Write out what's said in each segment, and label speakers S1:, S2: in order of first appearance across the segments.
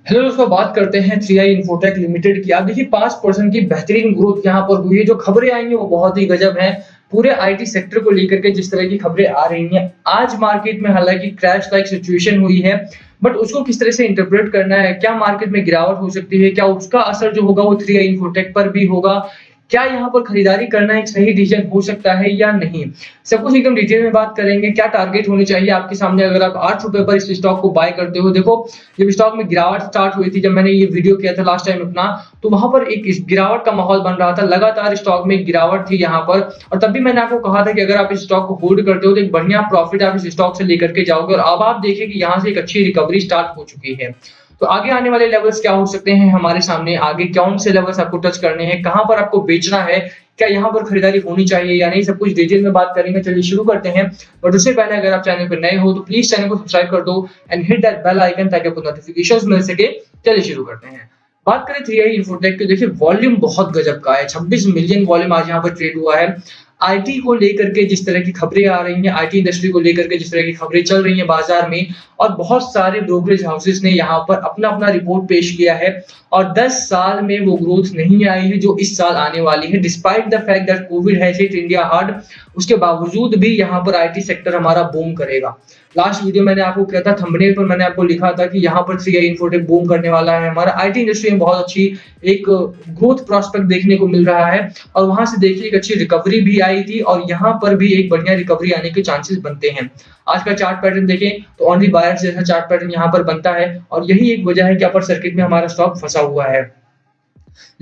S1: Hello दोस्तों, बात करते हैं 3i इंफोटेक लिमिटेड की। आप देखिए 5% की बेहतरीन ग्रोथ यहाँ पर हुई है। जो खबरें आई हैं वो बहुत ही गजब है। पूरे आईटी सेक्टर को लेकर के जिस तरह की खबरें आ रही हैं, आज मार्केट में हालांकि क्रैश लाइक सिचुएशन हुई है, बट उसको किस तरह से इंटरप्रेट करना है, क्या मार्केट में गिरावट हो सकती है, क्या उसका असर जो होगा वो 3i इंफोटेक पर भी होगा, क्या यहाँ पर खरीदारी करना एक सही डिसीजन हो सकता है या नहीं, सब कुछ एकदम डिटेल में बात करेंगे। क्या टारगेट होनी चाहिए आपके सामने अगर आप 8 रुपए पर इस स्टॉक को बाय करते हो। देखो, जब स्टॉक में गिरावट स्टार्ट हुई थी, जब मैंने ये वीडियो किया था लास्ट टाइम अपना, तो वहां पर एक इस गिरावट का माहौल बन रहा था, लगातार स्टॉक में गिरावट थी यहाँ पर। और तब भी मैंने आपको कहा था कि अगर आप इस स्टॉक को होल्ड करते हो तो एक बढ़िया प्रॉफिट आप इस स्टॉक से लेकर के जाओगे। और अब आप देखिए कि यहाँ से एक अच्छी रिकवरी स्टार्ट हो चुकी है। तो आगे आने वाले लेवल्स क्या हो सकते हैं हमारे सामने, आगे कौन से लेवल्स आपको टच करने हैं, कहां पर आपको बेचना है, क्या यहाँ पर खरीदारी होनी चाहिए या नहीं, सब कुछ डिटेल में बात करेंगे। चलिए शुरू करते हैं। बट उससे पहले अगर आप चैनल पर नए हो तो प्लीज चैनल को सब्सक्राइब कर दो and hit that bell icon ताकि आपको नोटिफिकेशंस मिल सके। चलिए शुरू करते हैं। बात करें 3i इंफोटेक की, देखिए वॉल्यूम बहुत गजब का है। 26 मिलियन वॉल्यूम आज यहाँ पर ट्रेड हुआ है। आईटी को लेकर के जिस तरह की खबरें आ रही हैं, आईटी इंडस्ट्री को लेकर के जिस तरह की खबरें चल रही हैं बाजार में, और बहुत सारे ब्रोकरेज हाउसेस ने यहाँ पर अपना अपना रिपोर्ट पेश किया है, और 10 साल में वो ग्रोथ नहीं आई है जो इस साल आने वाली है। Despite the fact that Covid has hit India hard, उसके बावजूद भी यहाँ पर आईटी सेक्टर हमारा बूम करेगा। लास्ट वीडियो मैंने आपको किया था, थंबनेल पर मैंने आपको लिखा था कि यहाँ पर 3i इंफोटेक बूम करने वाला है। हमारा आईटी इंडस्ट्री में बहुत अच्छी एक ग्रोथ प्रोस्पेक्ट देखने को मिल रहा है, और वहां से देखिए एक अच्छी रिकवरी भी आई थी, और यहाँ पर भी एक बढ़िया रिकवरी आने के चांसेस बनते हैं। आज का चार्ट पैटर्न देखें तो ओनली बायर्स जैसा चार्ट पैटर्न यहाँ पर बनता है, और यही एक वजह है कि अपर सर्किट में हमारा स्टॉक फंसा हुआ है।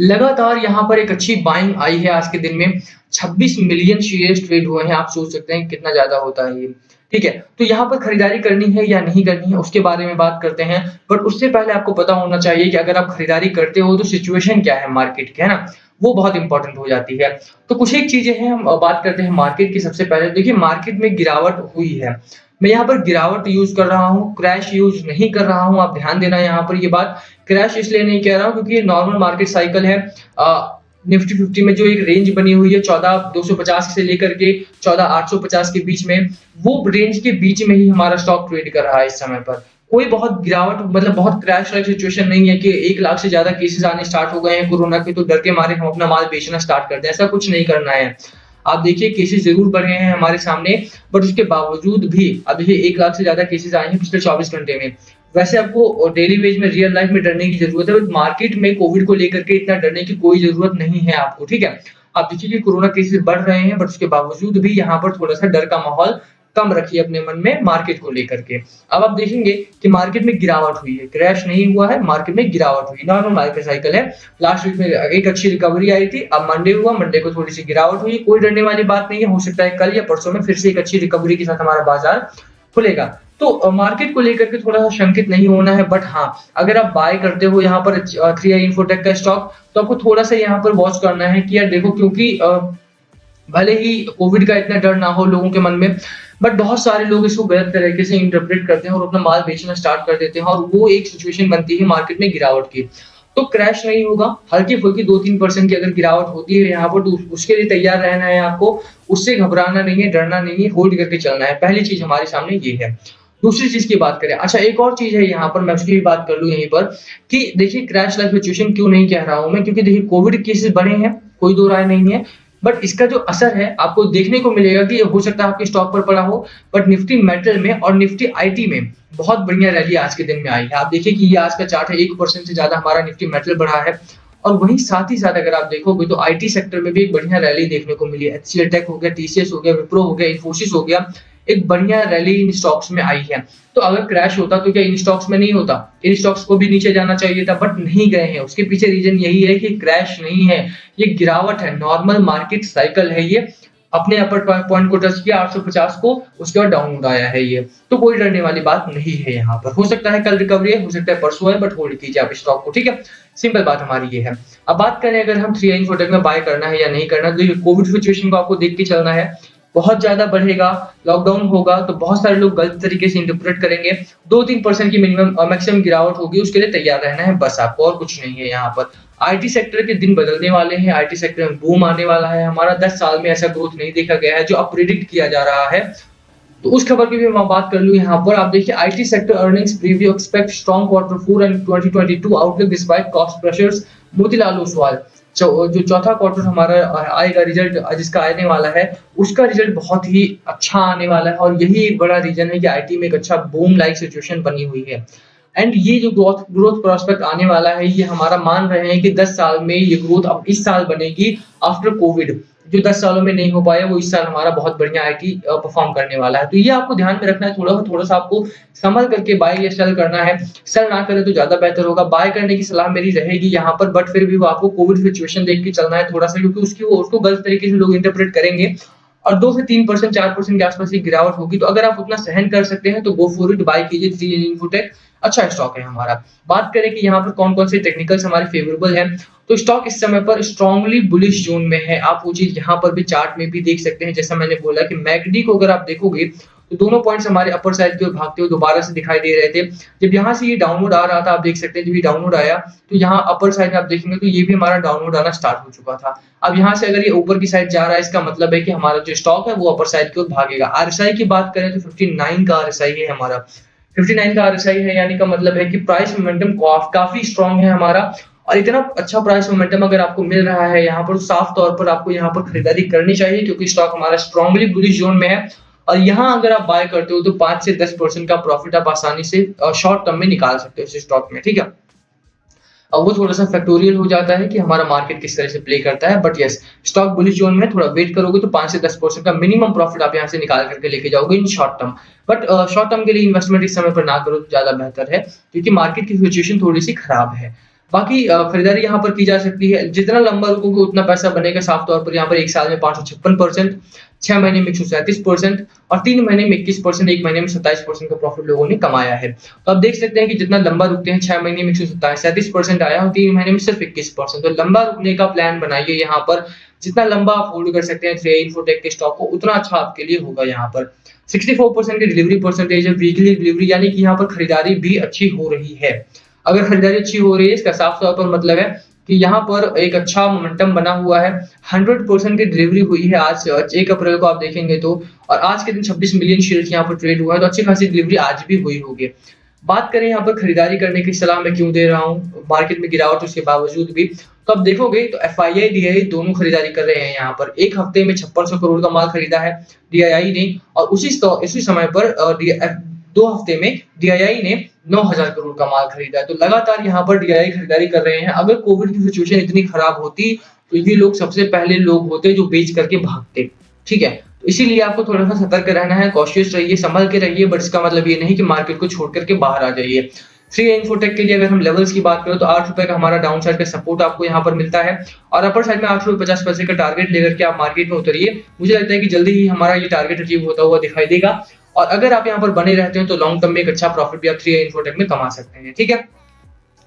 S1: लगातार यहाँ पर एक अच्छी बाइंग आई है। आज के दिन में 26 मिलियन शेयर्स ट्रेड हुए हैं। आप सोच सकते हैं कितना ज्यादा होता है ये। ठीक है, तो यहाँ पर खरीदारी करनी है या नहीं करनी है उसके बारे में बात करते हैं। बट उससे पहले आपको पता होना चाहिए कि अगर आप खरीदारी करते हो तो सिचुएशन क्या है मार्केट की, है ना, वो बहुत इंपॉर्टेंट हो जाती है। तो कुछ एक चीजें हैं, हम बात करते हैं मार्केट की। सबसे पहले देखिए, मार्केट में गिरावट हुई है। मैं यहाँ पर गिरावट यूज कर रहा हूँ, क्रैश यूज नहीं कर रहा हूँ। आप ध्यान देना यहाँ पर, ये बात क्रैश इसलिए नहीं कह रहा हूँ क्योंकि ये नॉर्मल मार्केट साइकिल है। निफ्टी 50 में जो एक रेंज बनी हुई है 14,250 से लेकर के 14,850 के बीच में, वो रेंज के बीच में ही हमारा स्टॉक ट्रेड कर रहा है इस समय पर। कोई बहुत गिरावट मतलब बहुत क्रैश लाइक सिचुएशन नहीं है कि 1 लाख से ज्यादा केसेस आने स्टार्ट हो गए हैं कोरोना के, तो डर के मारे हम अपना माल बेचना स्टार्ट कर दें। ऐसा कुछ नहीं करना है। आप देखिए केसेस जरूर बढ़े हैं हमारे सामने, बट उसके बावजूद भी अब देखिए 1 लाख से ज्यादा केसेस आए हैं पिछले 24 घंटे में। वैसे आपको डेली वेज में रियल लाइफ में डरने की जरूरत है, बट मार्केट में कोविड को लेकर के इतना डरने की कोई जरूरत नहीं है आपको। ठीक है, आप देखिए कि कोरोना केसेस बढ़ रहे हैं, बट उसके बावजूद भी यहाँ पर थोड़ा सा डर का माहौल कम रखिए अपने मन में मार्केट को लेकर के। अब आप देखेंगे कि मार्केट में गिरावट हुई है, क्रैश नहीं हुआ है, मार्केट में गिरावट हुई, नॉर्मल मार्केट साइकिल है। लास्ट वीक में एक अच्छी रिकवरी आई थी, अब मंडे हुआ, मंडे को थोड़ी सी गिरावट हुई। कोई डरने वाली बात नहीं है, हो सकता है कल या परसों में फिर से एक अच्छी रिकवरी के साथ हमारा बाजार खुलेगा। तो मार्केट को लेकर के थोड़ा सा शंकित नहीं होना है। बट हाँ, अगर आप बाय करते हो यहाँ पर 3i इंफोटेक का स्टॉक, तो आपको थोड़ा सा यहाँ पर वॉच करना है कि यार देखो, क्योंकि भले ही कोविड का इतना डर ना हो लोगों के मन में, बट बहुत सारे लोग इसको गलत तरीके से इंटरप्रेट करते हैं और अपना माल बेचना स्टार्ट कर देते हैं, और वो एक सिचुएशन बनती है मार्केट में गिरावट की। तो क्रैश नहीं होगा, हल्की फुल्की 2-3% की अगर गिरावट होती है यहाँ पर, तो उसके लिए तैयार रहना है आपको। उससे घबराना नहीं है, डरना नहीं है, होल्ड करके चलना है। पहली चीज हमारे सामने ये है। दूसरी चीज की बात करें, अच्छा एक और चीज है यहाँ पर, मैं उसकी भी बात कर लूं यहीं पर, कि देखिए क्रैश लाइक सिचुएशन क्यों नहीं कह रहा हूं मैं, क्योंकि देखिए कोविड केसेस बढ़े हैं, कोई दो राय नहीं है, बट इसका जो असर है आपको देखने को मिलेगा कि हो सकता है आपके स्टॉक पर पड़ा हो, बट निफ्टी मेटल में और निफ्टी आईटी में बहुत बढ़िया रैली आज के दिन में आई है। आप देखिए कि ये आज का चार्ट है, 1% से ज्यादा हमारा निफ्टी मेटल बढ़ा है। और वहीं साथ ही साथ अगर आप देखोगे तो आईटी सेक्टर में भी एक बढ़िया रैली देखने को मिली है। एचसीएल टेक हो गया, टीसीएस हो गया, विप्रो हो गया, इन्फोसिस हो गया, एक बढ़िया रैली इन स्टॉक्स में आई है। तो अगर क्रैश होता तो क्या इन स्टॉक्स में नहीं होता, इन स्टॉक्स को भी नीचे जाना चाहिए था, बट नहीं गए हैं। उसके पीछे रीजन यही है कि क्रैश नहीं है, ये गिरावट है, नॉर्मल मार्केट साइकिल है। ये अपने अपर पॉइंट को टच किया 850 को, उसके बाद डाउन आया है ये। तो कोई डरने वाली बात नहीं है यहाँ पर। हो सकता है कल रिकवरी है, हो सकता है परसों है, बट होल्ड कीजिए आप स्टॉक को। ठीक है, सिंपल बात हमारी ये है। अब बात करें अगर हम 3i इंफोटेक में बाय करना है या नहीं करना, तो कोविड सिचुएशन को आपको देख के चलना है। बहुत ज्यादा बढ़ेगा, लॉकडाउन होगा, तो बहुत सारे लोग गलत तरीके से इंटरप्रेट करेंगे। 2-3% की मिनिमम मैक्सिमम गिरावट होगी, उसके लिए तैयार रहना है बस आपको, और कुछ नहीं है यहाँ पर। आईटी सेक्टर के दिन बदलने वाले हैं, आईटी सेक्टर में बूम आने वाला है। हमारा 10 साल में ऐसा ग्रोथ नहीं देखा गया है जो अब प्रिडिक्ट किया जा रहा है। तो उस खबर की भी मैं बात कर लूँ यहाँ पर। आप देखिए IT sector earnings preview expect strong quarter 4 and 2022 outlook despite cost pressures. Motilal Oswal जो चौथा क्वार्टर हमारा आएगा रिजल्ट जिसका आने वाला है, उसका रिजल्ट बहुत ही अच्छा आने वाला है और यही एक बड़ा रीजन है कि आईटी में एक अच्छा बूम लाइक सिचुएशन बनी हुई है। एंड ये जो ग्रोथ प्रोस्पेक्ट आने वाला है, ये हमारा मान रहे हैं कि 10 साल में ये ग्रोथ अब इस साल बनेगी आफ्टर कोविड। जो 10 सालों में नहीं हो पाया वो इस साल हमारा बहुत बढ़िया आईटी परफॉर्म करने वाला है। तो ये आपको ध्यान में रखना है, थोड़ा सा आपको संभल करके बाय या सेल करना है। सेल ना करें तो ज्यादा बेहतर होगा। बाय करने की सलाह मेरी रहेगी यहाँ पर, बट फिर भी वो आपको कोविड सिचुएशन देख के चलना है थोड़ा सा, क्योंकि उसको गलत तरीके से लोग इंटरप्रेट करेंगे और 2 से 3% 4% के आसपास की गिरावट होगी। तो अगर आप उतना सहन कर सकते हैं तो गो फॉर इट, बाय कीजिए। 3 इन्फोटेक अच्छा स्टॉक है हमारा। बात करें कि यहाँ पर कौन-कौन से टेक्निकल्स हमारे फेवरेबल हैं, तो स्टॉक इस समय पर स्ट्रांगली बुलिश जोन में है। आप वो चीज यहाँ पर भी चार्ट में भी देख सकते हैं। जैसा मैंने बोला कि मैकडी को अगर आप देखोगे तो दोनों पॉइंट्स हमारे अपर साइड की ओर भागते हुए दोबारा से दिखाई दे रहे थे। जब यहाँ से ये डाउनवर्ड आ रहा था, आप देख सकते हैं जब ये डाउनवर्ड आया तो यहाँ अपर साइड में आप देखेंगे तो ये भी हमारा डाउनवर्ड आना स्टार्ट हो चुका था। अब यहाँ से अगर ये ऊपर की साइड जा रहा है, इसका मतलब है कि हमारा जो स्टॉक है वो अपर साइड की ओर भागेगा। आरएसआई की बात करें तो 59 का आरएसआई है हमारा। 59 का आरएसआई है, यानी का मतलब है कि प्राइस मोमेंटम काफी स्ट्रांग है हमारा। और इतना अच्छा प्राइस मोमेंटम अगर आपको मिल रहा है यहाँ पर, साफ तौर पर आपको यहाँ पर खरीदारी करनी चाहिए, क्योंकि स्टॉक हमारा स्ट्रांगली बुलिश जोन में है। और यहाँ अगर आप बाय करते हो तो 5 से 10% का प्रॉफिट आप आसानी से शॉर्ट टर्म में निकाल सकते हो इस स्टॉक में, ठीक है। अब वो थोड़ा सा फैक्टोरियल हो जाता है कि हमारा मार्केट किस तरह से प्ले करता है, but yes stock bullish zone में थोड़ा वेट करोगे तो 5 से 10% का मिनिमम प्रॉफिट आप यहाँ से निकाल करके लेके जाओगे in short term. But short term के लिए इन्वेस्टमेंट इस समय पर ना करो तो ज्यादा बेहतर है, क्योंकि मार्केट की सिचुएशन थोड़ी सी खराब है। बाकी खरीदारी यहाँ पर की जा सकती है, जितना लंबा रुकोगे उतना पैसा बनेगा। साफ तौर पर यहाँ पर 1 साल में 556%, 6 महीने में 137% और 3 महीने में 21%, 1 महीने में 27% का प्रॉफिट लोगों ने कमाया है। तो आप देख सकते हैं कि जितना लंबा रुकते हैं, 6 महीने में 137% आया और 3 महीने में सिर्फ 21%। तो लंबा रुकने का प्लान बनाइए यहाँ पर। जितना लंबा आप होल्ड कर सकते हैं 3 इन्फोटेक के स्टॉक को, उतना अच्छा आपके लिए होगा। यहाँ पर 64% की डिलीवरी परसेंटेज है, वीकली डिलीवरी, यानी कि यहाँ पर खरीदारी भी अच्छी हो रही है। अगर खरीदारी अच्छी हो रही है इसका साफ तौर पर मतलब है कि यहाँ पर एक अच्छा मोमेंटम बना हुआ है। 100% की डिलीवरी हुई है आज 1 अप्रैल को आप देखेंगे तो, और आज के दिन 26 मिलियन शेयर्स यहाँ पर ट्रेड हुआ है, तो अच्छी खासी डिलीवरी आज भी हुई होगी। बात करें यहाँ पर खरीदारी करने की सलाह मैं क्यों दे रहा हूँ मार्केट में गिरावट उसके बावजूद भी, तो अब देखोगे तो एफआईआई डीआईआई दोनों खरीदारी कर रहे हैं। यहाँ पर एक हफ्ते में 5600 करोड़ का माल खरीदा है डीआईआई ने, और उसी समय पर 2 हफ्ते में डीआईआई ने 9000 करोड़ का माल खरीदा है। तो लगातार यहाँ पर डीआईआई खरीदारी कर रहे हैं। अगर कोविड की सिचुएशन इतनी खराब होती तो ये लोग सबसे पहले लोग होते जो बेच करके भागते, ठीक है। तो इसीलिए आपको थोड़ा सा सतर्क रहना है, कॉशियस रहिए, संभल के रहिए, बट इसका मतलब ये नहीं कि मार्केट को छोड़ करके बाहर आ जाइए। 3 इन्फोटेक के लिए अगर हम लेवल्स की बात करें तो 8 रुपए का हमारा डाउन साइड का सपोर्ट आपको यहाँ पर मिलता है, और अपर साइड में 8 रुपए 50 पैसे का टारगेट लेकर के आप मार्केट में उतरिए। मुझे लगता है कि जल्दी ही हमारा ये टारगेट अचीव होता हुआ दिखाई देगा, और अगर आप यहाँ पर बने रहते हैं तो लॉन्ग टर्म में एक अच्छा प्रॉफिट भी आप 3 इन्फोटेक में कमा सकते हैं, ठीक है।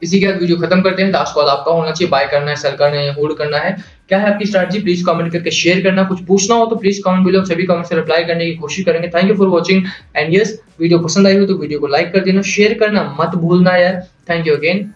S1: इसी के साथ वीडियो खत्म करते हैं। लास्ट कॉल आपका होना चाहिए, बाय करना है, सेल करना है, होल्ड करना है, क्या है आपकी स्ट्रैटेजी, प्लीज कमेंट करके शेयर करना। कुछ पूछना हो तो प्लीज कमेंट बिलो, सभी कमेंट से रिप्लाई करने की कोशिश करेंगे। Thank you for watching and yes, video पसंद आई हो तो वीडियो को लाइक कर देना, शेयर करना मत भूलना यार। Thank you again.